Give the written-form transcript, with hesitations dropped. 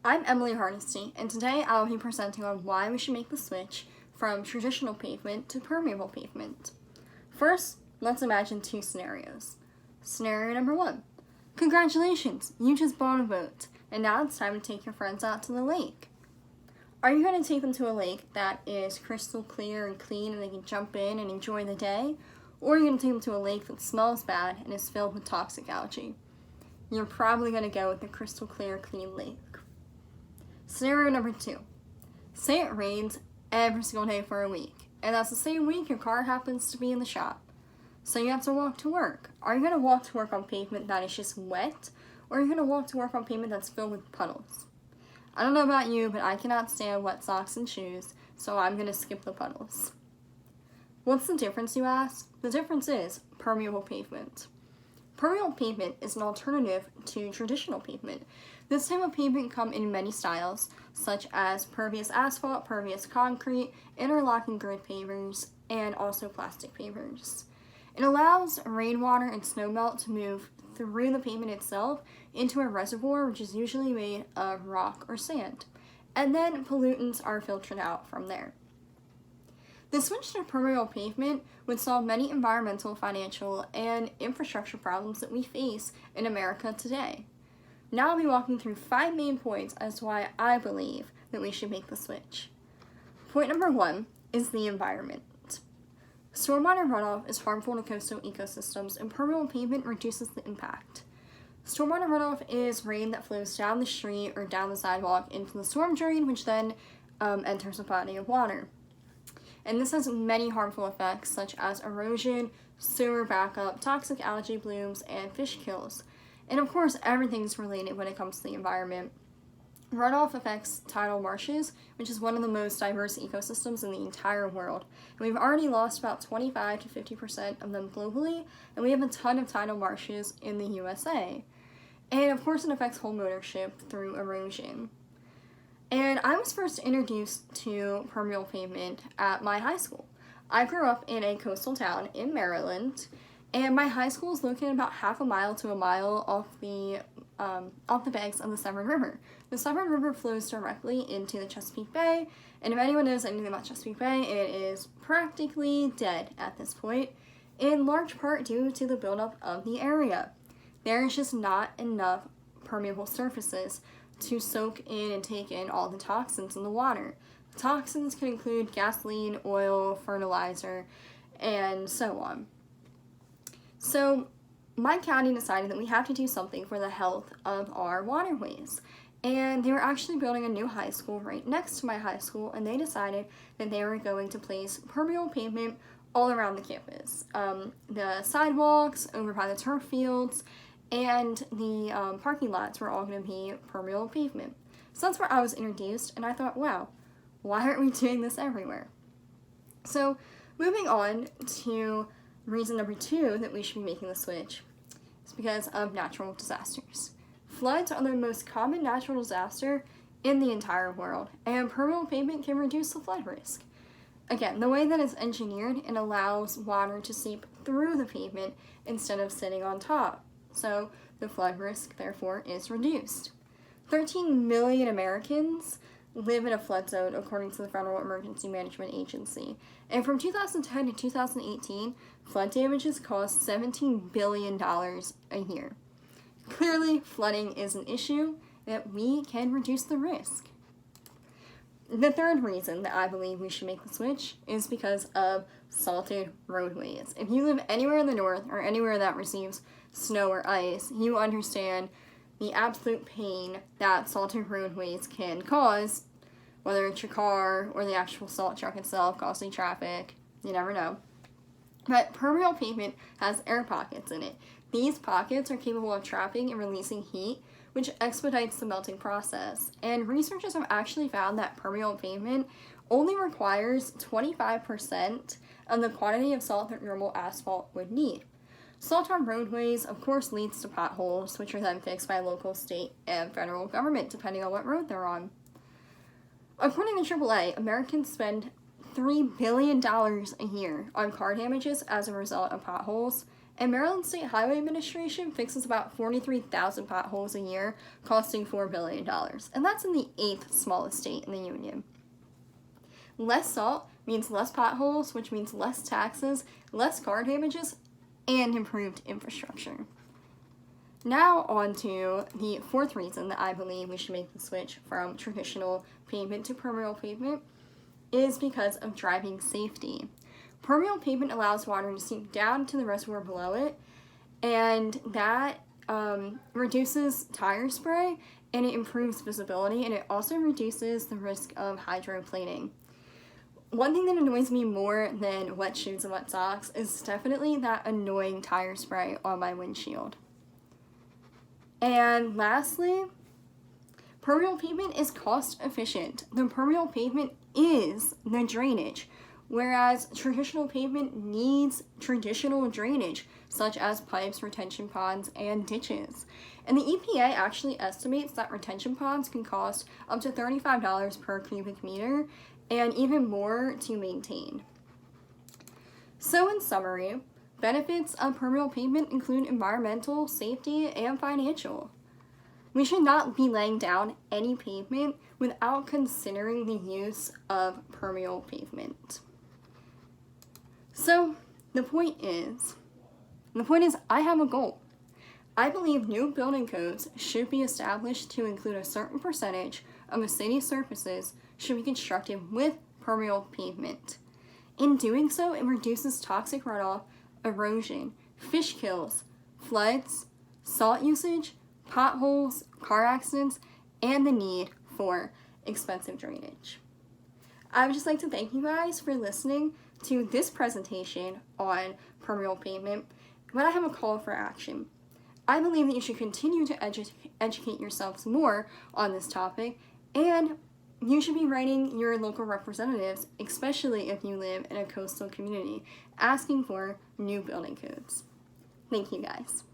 I'm Emily Hardesty, and today I'll be presenting on why we should make the switch from traditional pavement to permeable pavement. First, let's imagine two scenarios. Scenario number 1. Congratulations, you just bought a boat, and now it's time to take your friends out to the lake. Are you going to take them to a lake that is crystal clear and clean and they can jump in and enjoy the day? Or are you going to take them to a lake that smells bad and is filled with toxic algae? You're probably going to go with the crystal clear, clean lake. Scenario number 2. Say it rains every single day for a week, and that's the same week your car happens to be in the shop. So you have to walk to work. Are you going to walk to work on pavement that is just wet, or are you going to walk to work on pavement that's filled with puddles? I don't know about you, but I cannot stand wet socks and shoes, so I'm going to skip the puddles. What's the difference, you ask? The difference is permeable pavement. Permeable pavement is an alternative to traditional pavement. This type of pavement can come in many styles, such as pervious asphalt, pervious concrete, interlocking grid pavers, and also plastic pavers. It allows rainwater and snowmelt to move through the pavement itself into a reservoir, which is usually made of rock or sand, and then pollutants are filtered out from there. The switch to permeable pavement would solve many environmental, financial, and infrastructure problems that we face in America today. Now I'll be walking through 5 main points as to why I believe that we should make the switch. Point number 1 is the environment. Stormwater runoff is harmful to coastal ecosystems, and permeable pavement reduces the impact. Stormwater runoff is rain that flows down the street or down the sidewalk into the storm drain, which then enters a body of water. And this has many harmful effects such as erosion, sewer backup, toxic algae blooms, and fish kills. And of course, everything's related when it comes to the environment. Runoff affects tidal marshes, which is one of the most diverse ecosystems in the entire world. And we've already lost about 25 to 50% of them globally, and we have a ton of tidal marshes in the USA. And of course, it affects homeownership through erosion. And I was first introduced to permeable pavement at my high school. I grew up in a coastal town in Maryland, and my high school is located about half a mile to a mile off the banks of the Severn River. The Severn River flows directly into the Chesapeake Bay, and if anyone knows anything about Chesapeake Bay, it is practically dead at this point, in large part due to the buildup of the area. There is just not enough permeable surfaces to soak in and take in all the toxins in the water. Toxins can include gasoline, oil, fertilizer, and so on. So my county decided that we have to do something for the health of our waterways. And they were actually building a new high school right next to my high school, and they decided that they were going to place permeable pavement all around the campus. The sidewalks, over by the turf fields, and the parking lots were all going to be permeable pavement. So that's where I was introduced, and I thought, wow, why aren't we doing this everywhere? So moving on to reason number 2 that we should be making the switch is because of natural disasters. Floods are the most common natural disaster in the entire world, and permeable pavement can reduce the flood risk. Again, the way that it's engineered, it allows water to seep through the pavement instead of sitting on top. So the flood risk, therefore, is reduced. 13 million Americans live in a flood zone, according to the Federal Emergency Management Agency. And from 2010 to 2018, flood damages caused $17 billion a year. Clearly, flooding is an issue that we can reduce the risk. The third reason that I believe we should make the switch is because of salted roadways. If you live anywhere in the north or anywhere that receives snow or ice, you understand the absolute pain that salted roadways can cause, whether it's your car or the actual salt truck itself causing traffic, you never know. But permeable pavement has air pockets in it. These pockets are capable of trapping and releasing heat, which expedites the melting process. And researchers have actually found that permeable pavement only requires 25% of the quantity of salt that normal asphalt would need. Salt on roadways, of course, leads to potholes, which are then fixed by local, state, and federal government, depending on what road they're on. According to AAA, Americans spend $3 billion a year on car damages as a result of potholes, And Maryland State Highway Administration fixes about 43,000 potholes a year, costing $4 billion. And that's in the 8th smallest state in the union. Less salt means less potholes, which means less taxes, less car damages, and improved infrastructure. Now on to the 4th reason that I believe we should make the switch from traditional pavement to permeable pavement is because of driving safety. Permeable pavement allows water to seep down to the reservoir below it, and that reduces tire spray, and it improves visibility, and it also reduces the risk of hydroplaning. One thing that annoys me more than wet shoes and wet socks is definitely that annoying tire spray on my windshield. And lastly, permeable pavement is cost efficient. The permeable pavement is the drainage, whereas traditional pavement needs traditional drainage, such as pipes, retention ponds, and ditches. And the EPA actually estimates that retention ponds can cost up to $35 per cubic meter, and even more to maintain. So in summary, benefits of permeable pavement include environmental, safety, and financial. We should not be laying down any pavement without considering the use of permeable pavement. So the point is I have a goal. I believe new building codes should be established to include a certain percentage of the city's surfaces should be constructed with permeable pavement. In doing so, it reduces toxic runoff, erosion, fish kills, floods, salt usage, potholes, car accidents, and the need for expensive drainage. I would just like to thank you guys for listening to this presentation on permeable pavement, but I have a call for action. I believe that you should continue to educate yourselves more on this topic, and you should be writing your local representatives, especially if you live in a coastal community, asking for new building codes. Thank you guys.